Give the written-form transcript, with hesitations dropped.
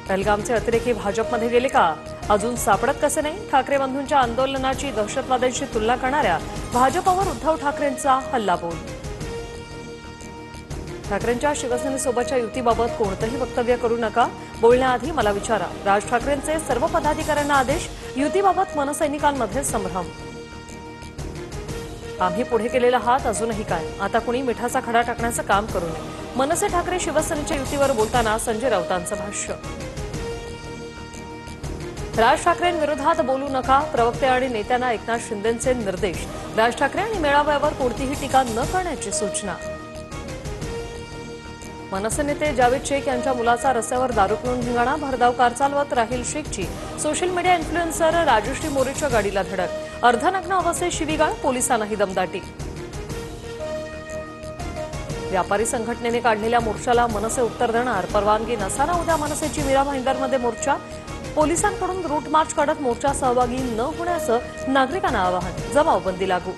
पहलगामचे अतिरेकी भाजपमध्ये गेले का? अजून सापडत कसे नाही? ठाकरे बंधूंच्या आंदोलनाची दहशतवाद्यांशी तुलना करणाऱ्या भाजपवर उद्धव ठाकरेंचा हल्लाबोल. ठाकरेंच्या शिवसेनेसोबतच्या युतीबाबत कोणतेही वक्तव्य करू नका. बोलण्याआधी मला विचारा. राज ठाकरेंचे सर्व पदाधिकाऱ्यांना आदेश. युतीबाबत मनसैनिकांमध्ये संभ्रम. आम्ही पुढे केलेला हात अजूनही काय? आता कुणी मिठाचा खडा टाकण्याचं काम करू नये. मनसे ठाकरे शिवसेनेच्या युतीवर बोलताना संजय राऊतांचं भाष्य. राज ठाकरेंविरोधात बोलू नका. प्रवक्ते आणि नेत्यांना एकनाथ शिंदेंचे निर्देश. राज ठाकरे आणि मेळाव्यावर कोणतीही टीका न करण्याची सूचना. मनसे नेते जावेद शेख यांच्या मुलाचा रस्त्यावर दारू पिऊन धिंगाणा. भरधाव कार चालवत राहिल शेखची सोशल मीडिया इन्फ्लुएन्सर राजश्री मोरेच्या गाडीला धडक. अर्धनग्न अवस्थेत शिवीगाळ. पोलिसांनाही दमदाटी. व्यापारी संघटनेने काढलेल्या मोर्चाला मनसे उत्तर देणार. परवानगी नसताना उद्या मनसेची मीरा भाईंदरमध्ये मोर्चा. पोलिसांकडून रूट मार्च काढत मोर्चा सहभागी न होण्याचं नागरिकांना आवाहन. जमावबंदी लागू.